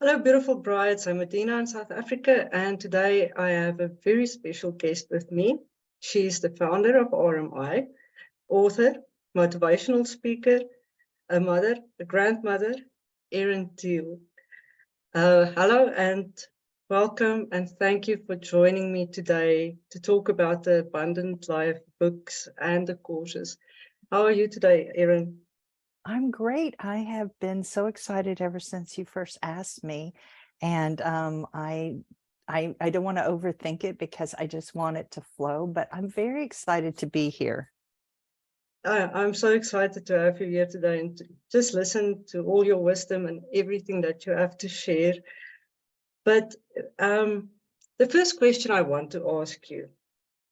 Hello, beautiful brides. I'm Medina in South Africa, and today I have a very special guest with me. She's the founder of RMI, author, motivational speaker, a mother, a grandmother, Erin Thiele. Hello and welcome, and thank you for joining me today to talk about the Abundant Life books and the courses. How are you today, Erin? I'm great. I have been so excited ever since you first asked me. And I don't want to overthink it because I just want it to flow, but I'm very excited to be here. I'm so excited to have you here today and to just listen to all your wisdom and everything that you have to share. But the first question I want to ask you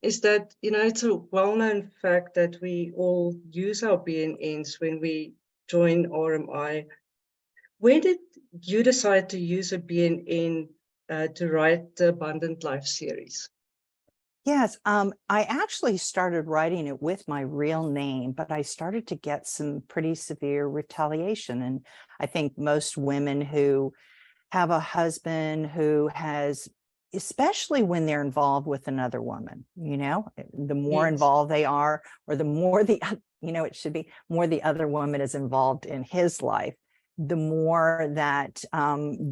is that, it's a well-known fact that we all use our BNNs when we join RMI. When did you decide to use a BNN to write the Abundant Life series? Yes, I actually started writing it with my real name, but I started to get some pretty severe retaliation. And I think most women who have a husband who has, especially when they're involved with another woman, the more Yes. involved they are, or the more it should be more the other woman is involved in his life, the more that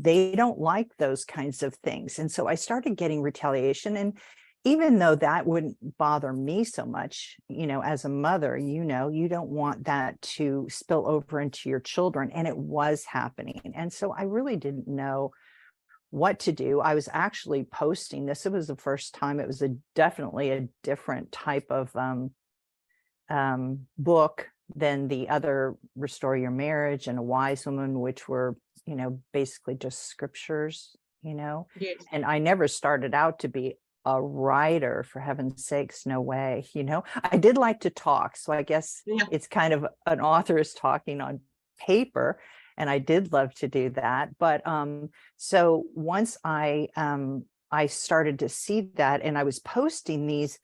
they don't like those kinds of things. And so I started getting retaliation. And even though that wouldn't bother me so much, as a mother, you don't want that to spill over into your children. And it was happening. And so I really didn't know what to do. I was actually posting this. It was the first time. It was definitely a different type of book than the other Restore Your Marriage and A Wise Woman, which were, basically just scriptures, Yes. and I never started out to be a writer, for heaven's sakes, no way. I did like to talk, so I guess Yeah. it's kind of an author is talking on paper, and I did love to do that. But so once I started to see that, and I was posting these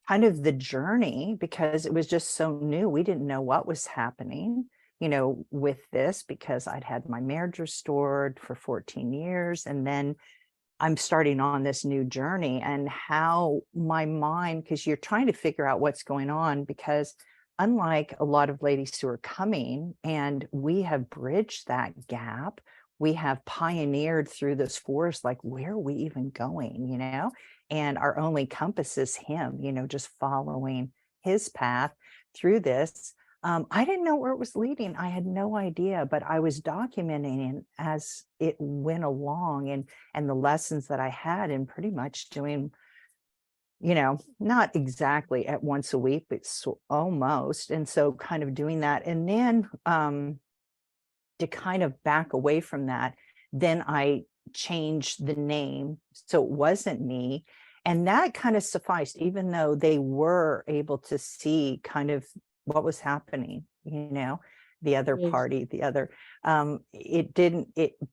kind of the journey because it was just so new. We didn't know what was happening, with this, because I'd had my marriage restored for 14 years, and then I'm starting on this new journey, and how my mind, because you're trying to figure out what's going on, because unlike a lot of ladies who are coming, and we have bridged that gap, we have pioneered through this forest, like, where are we even going, and our only compass is him, just following his path through this. I didn't know where it was leading. I had no idea, but I was documenting it as it went along, and the lessons that I had, and pretty much doing, not exactly at once a week, but almost. And so kind of doing that. And then to kind of back away from that, then I changed the name. So it wasn't me. And that kind of sufficed, even though they were able to see kind of what was happening, the other Yes. party, the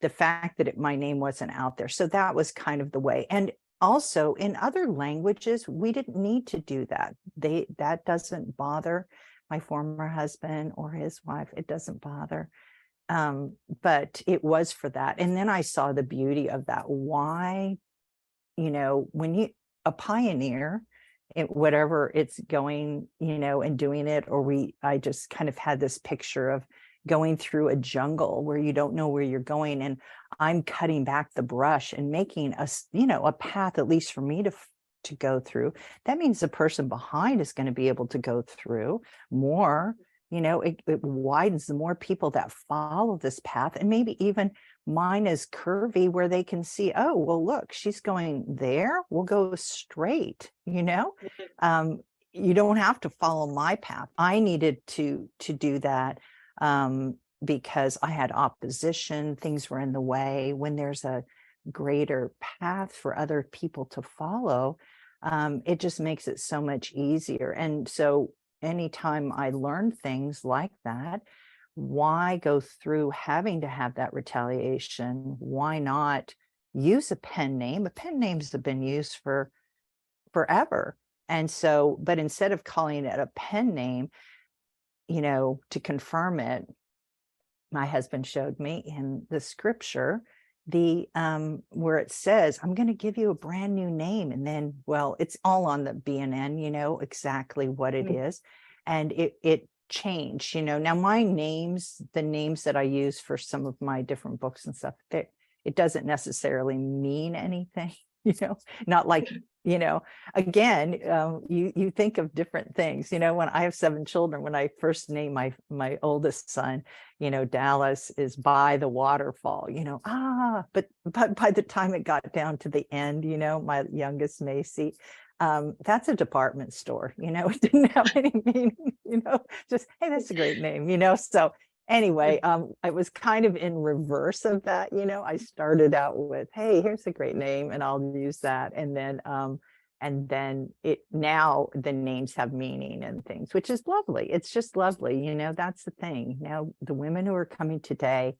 fact that my name wasn't out there. So that was kind of the way. And also in other languages, we didn't need to do that. That doesn't bother my former husband or his wife. It doesn't bother. But it was for that. And then I saw the beauty of that. Why, when you, a pioneer, whatever it's going, and doing it, I just kind of had this picture of going through a jungle where you don't know where you're going. And I'm cutting back the brush and making a path, at least for me to go through. That means the person behind is going to be able to go through more. It widens the more people that follow this path, and maybe even mine is curvy where they can see, oh, well, look, she's going there. We'll go straight, you don't have to follow my path. I needed to do that because I had opposition. Things were in the way. When there's a greater path for other people to follow, it just makes it so much easier. And so anytime I learn things like that, why go through having to have that retaliation? Why not use a pen name? A pen names have been used for forever. And so, but instead of calling it a pen name, to confirm it, my husband showed me in the scripture, the where it says, I'm going to give you a brand new name. And then, well, it's all on the BNN, you know, exactly what it is. And it changed, you know. Now my names, the names that I use for some of my different books and stuff, it doesn't necessarily mean anything, you know, not like, you know, again, you think of different things, you know. When I have 7 children, when I first named my oldest son, you know, Dallas is by the waterfall, you know, but by the time it got down to the end, you know, my youngest Macy, that's a department store, you know. It didn't have any meaning, you know, just, hey, that's a great name, you know. So anyway, I was kind of in reverse of that, you know. I started out with, hey, here's a great name and I'll use that. And then it, now the names have meaning and things, which is lovely. It's just lovely, you know. That's the thing. Now the women who are coming today,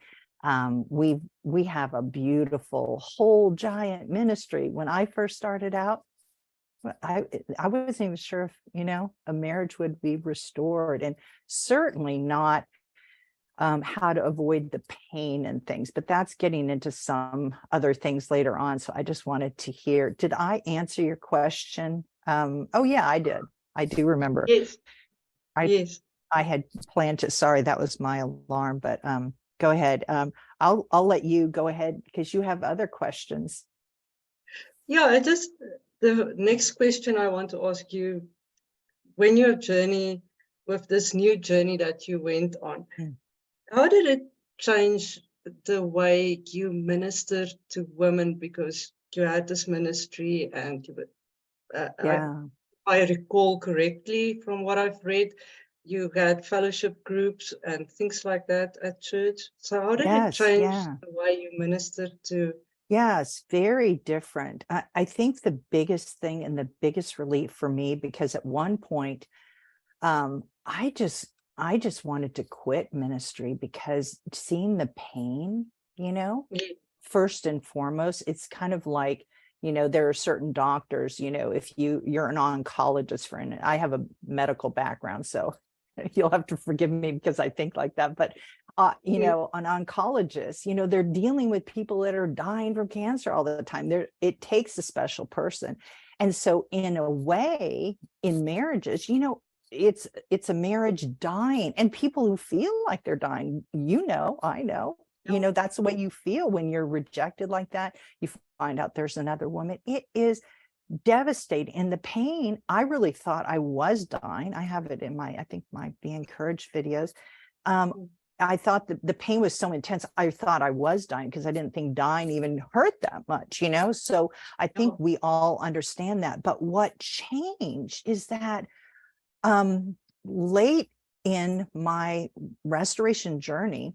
we have a beautiful whole giant ministry. When I first started out, I wasn't even sure if, you know, a marriage would be restored, and certainly not how to avoid the pain and things, but that's getting into some other things later on. So I just wanted to hear, did I answer your question? Oh yeah, I did. I do remember. Yes. I Yes. I had planned to, sorry, that was my alarm, but go ahead. I'll let you go ahead because you have other questions. Yeah, the next question I want to ask you, when your journey with this new journey that you went on, how did it change the way you ministered to women? Because you had this ministry and you Yeah. I recall correctly from what I've read, you had fellowship groups and things like that at church. So how did it Yes. change Yeah. the way you ministered to? Yes, very different. I think the biggest thing and the biggest relief for me, because at one point, I just wanted to quit ministry because seeing the pain, you know, first and foremost, it's kind of like, you know, there are certain doctors, you know, if you're an oncologist, for instance, I have a medical background, so you'll have to forgive me because I think like that, but you know, an oncologist, you know, they're dealing with people that are dying from cancer all the time. It takes a special person. And so in a way, in marriages, you know, it's a marriage dying, and people who feel like they're dying, you know, I know, you know, that's the way you feel when you're rejected like that. You find out there's another woman. It is devastating. And the pain, I really thought I was dying. I have it in I think my Be Encouraged videos. I thought the pain was so intense. I thought I was dying because I didn't think dying even hurt that much, you know? So I think we all understand that. But what changed is that late in my restoration journey,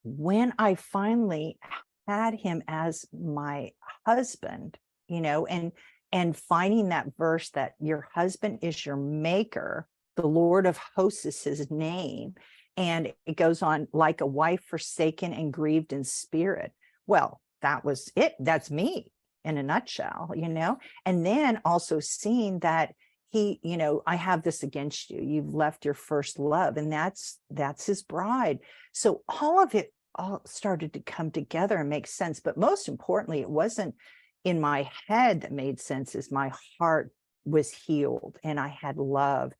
when I finally had him as my husband, you know, and finding that verse that your husband is your maker, the Lord of hosts is his name. And it goes on, like a wife forsaken and grieved in spirit. Well, that was it. That's me in a nutshell, you know. And then also seeing that he, you know, I have this against you. You've left your first love, and that's his bride. So all of it all started to come together and make sense. But most importantly, it wasn't in my head that made sense, is my heart was healed and I had love.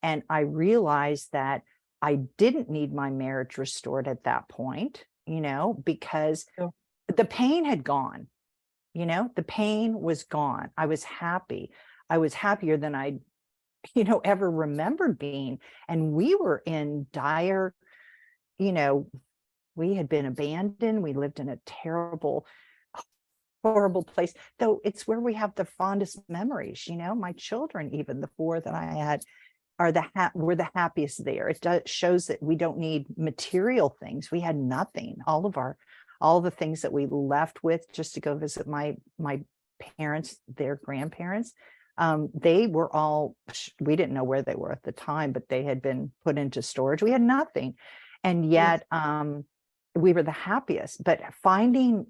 And I realized that I didn't need my marriage restored at that point, you know, because the pain had gone, you know, the pain was gone. I was happy. I was happier than I, you know, ever remembered being. And we were in dire, you know, we had been abandoned. We lived in a terrible, horrible place, though it's where we have the fondest memories, you know. My children, even the 4 that I had, are we're the happiest there. It shows that we don't need material things. We had nothing. All the things that we left with just to go visit my parents, their grandparents, they were all, we didn't know where they were at the time, but they had been put into storage. We had nothing. And yet we were the happiest. But finding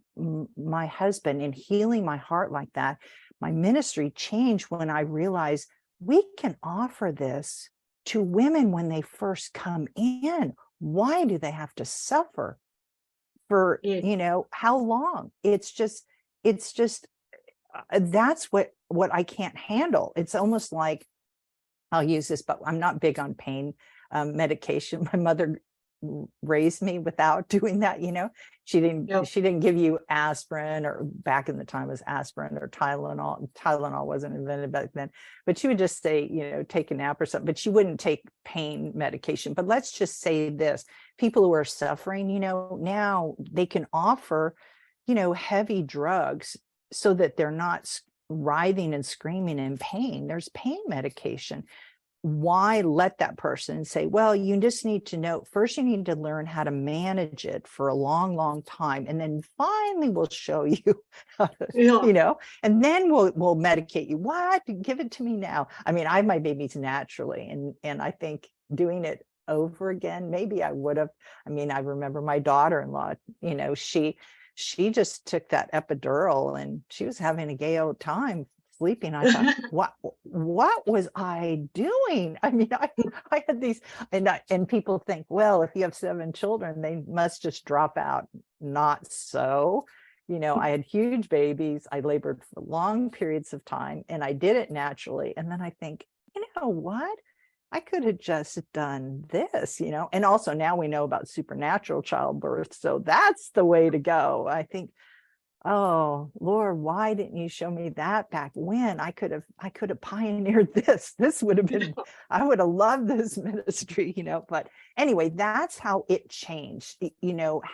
my husband and healing my heart like that, my ministry changed when I realized we can offer this to women when they first come in. Why do they have to suffer for, Yeah. how long? It's just that's what I can't handle. It's almost like, I'll use this, but I'm not big on pain medication. My mother raised me without doing that. She Yep. didn't give you aspirin, or back in the time was aspirin or Tylenol. Tylenol wasn't invented back then, but she would just say, take a nap or something, but she wouldn't take pain medication. But let's just say this: people who are suffering, now they can offer, heavy drugs so that they're not writhing and screaming in pain. There's pain medication. Why let that person say, well, you just need to know, first you need to learn how to manage it for a long, long time, and then finally we'll show you how to, Yeah. and then we'll medicate you. What? Give it to me now. I mean, I have my babies naturally, and I think doing it over again, maybe I would have. I mean, I remember my daughter-in-law, she just took that epidural and she was having a gay old time sleeping. I thought, what was I doing? I mean, I had these, and people think, well, if you have 7 children, they must just drop out. Not so. I had huge babies. I labored for long periods of time, and I did it naturally. And then I think, you know what? I could have just done this, and also now we know about supernatural childbirth. So that's the way to go. I think, oh Lord, why didn't you show me that back when? I could have pioneered this. This would have been, I would have loved this ministry, but anyway, that's how it changed,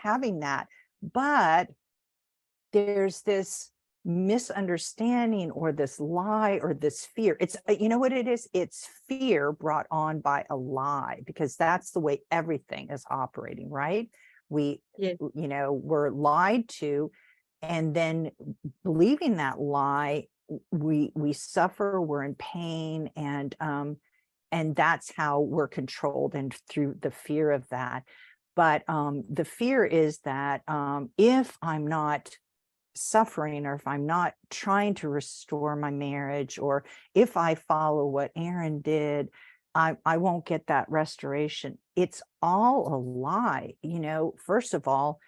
having that. But there's this misunderstanding or this lie or this fear. It's, what it is? It's fear brought on by a lie, because that's the way everything is operating, right? We, Yeah. we're lied to, and then believing that lie, we suffer, we're in pain, and that's how we're controlled, and through the fear of that. But the fear is that if I'm not suffering, or if I'm not trying to restore my marriage, or if I follow what Erin did, I won't get that restoration. It's all a lie. First of all,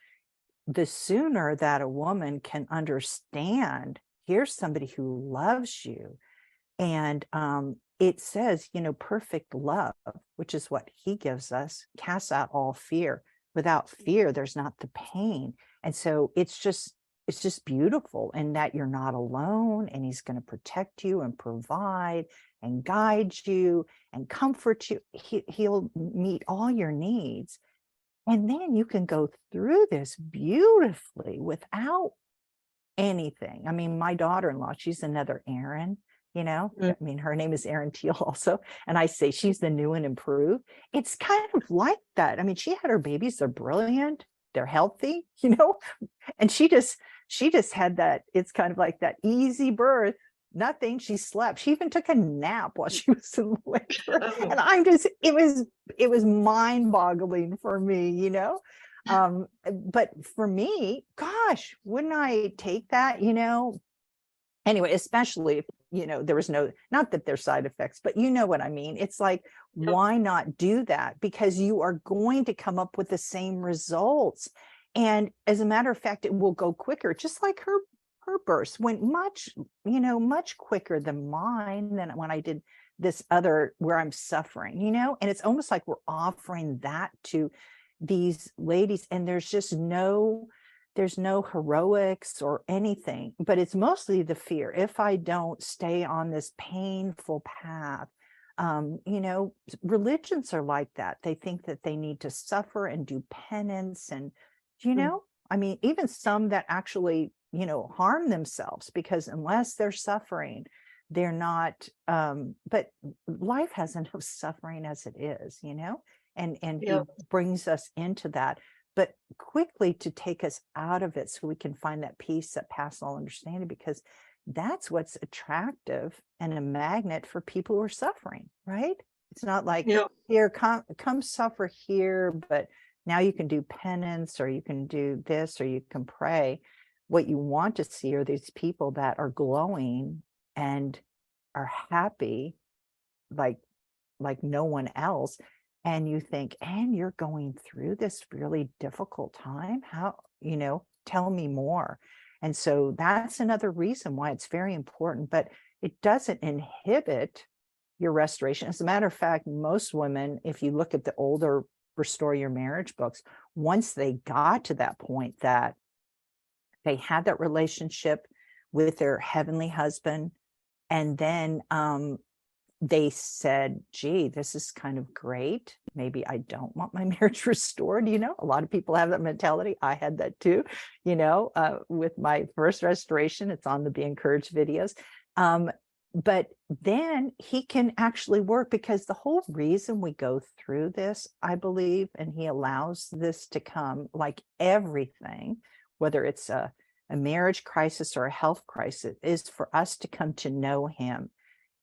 the sooner that a woman can understand, here's somebody who loves you, and it says, perfect love, which is what he gives us, casts out all fear. Without fear, there's not the pain. And so it's just beautiful, and that you're not alone, and he's going to protect you and provide and guide you and comfort you. He'll meet all your needs. And then you can go through this beautifully without anything. I mean, my daughter-in-law, she's another Erin, I mean, her name is Erin Thiele also. And I say she's the new and improved. It's kind of like that. I mean, she had her babies. They're brilliant. They're healthy, and she just had that. It's kind of like that easy birth. Nothing. She slept. She even took a nap while she was in labor. And I'm just, it was mind-boggling for me, but for me, gosh, wouldn't I take that, anyway, especially if, there was not that there's side effects, but you know what I mean? It's like, why not do that? Because you are going to come up with the same results. And as a matter of fact, it will go quicker, just like her burst went much quicker than mine, than when I did this other where I'm suffering, and it's almost like we're offering that to these ladies, and there's no heroics or anything, but it's mostly the fear. If I don't stay on this painful path, religions are like that. They think that they need to suffer and do penance, and I mean, even some that actually harm themselves, because unless they're suffering, they're not, but life has enough suffering as it is, and he brings us into that, but quickly to take us out of it, so we can find that peace that passes all understanding, because that's what's attractive and a magnet for people who are suffering, right? It's not like, here, come suffer here, but now you can do penance, or you can do this, or you can pray. What you want to see are these people that are glowing and are happy like no one else. and you think, and you're going through this really difficult time, how, tell me more. And so that's another reason why it's very important, but it doesn't inhibit your restoration. As a matter of fact, most women, if you look at the older Restore Your Marriage books, once they got to that point that they had that relationship with their heavenly husband, and then they said, gee, this is kind of great. Maybe I don't want my marriage restored. A lot of people have that mentality. I had that too, with my first restoration. It's on the Be Encouraged videos. But then he can actually work, because the whole reason we go through this, I believe, and he allows this to come, like everything, whether it's a marriage crisis or a health crisis, is for us to come to know him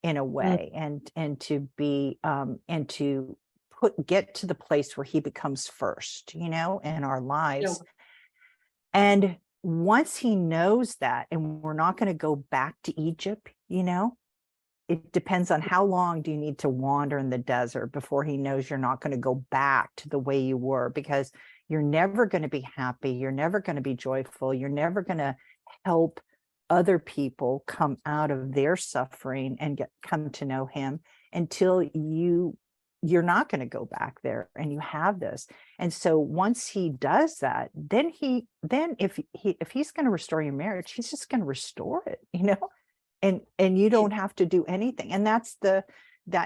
in a way, and to be and to get to the place where he becomes first, in our lives. And once he knows that, and we're not going to go back to Egypt, it depends on how long do you need to wander in the desert before he knows you're not going to go back to the way you were, because you're never going to be happy. You're never going to be joyful. You're never going to help other people come out of their suffering and come to know him until you're not going to go back there, and you have this. And so once he does that, then if he's going to restore your marriage, he's just going to restore it, and you don't have to do anything. And that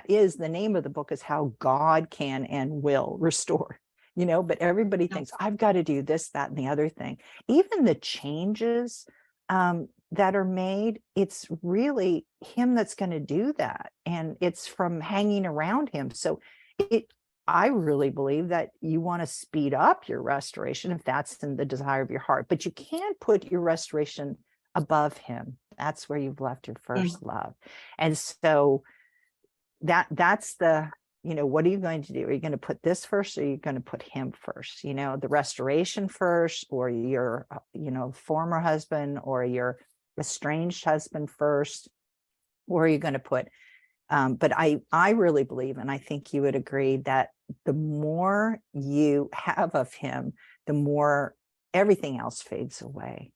is the name of the book, is How God Can and Will Restore, but everybody thinks I've got to do this, that, and the other thing. Even the changes that are made, it's really him that's going to do that. And it's from hanging around him. So I really believe that you want to speed up your restoration if that's in the desire of your heart, but you can't put your restoration above him. That's where you've left your first love. And so that's the, what are you going to do? Are you going to put this first, or are you going to put him first? The restoration first, or your, former husband or your estranged husband first, or are you going to put, but I really believe, and I think you would agree, that the more you have of him, the more everything else fades away,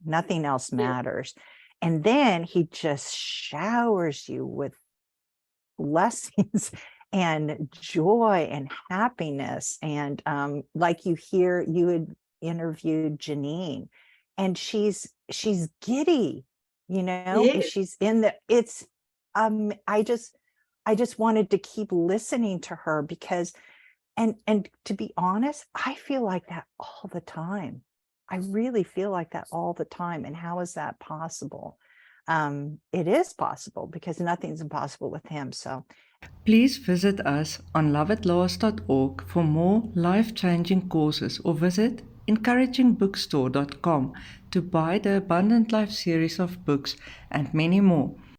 nothing else matters. And then he just showers you with blessings and joy and happiness. And like you had interviewed Janine, and she's giddy, Yes. she's in the, it's, I just wanted to keep listening to her, because, and to be honest, I feel like that all the time. I really feel like that all the time. And how is that possible? It is possible, because nothing's impossible with him. So please visit us on loveatlast.org for more life-changing courses, or visit encouragingbookstore.com to buy the Abundant Life series of books and many more.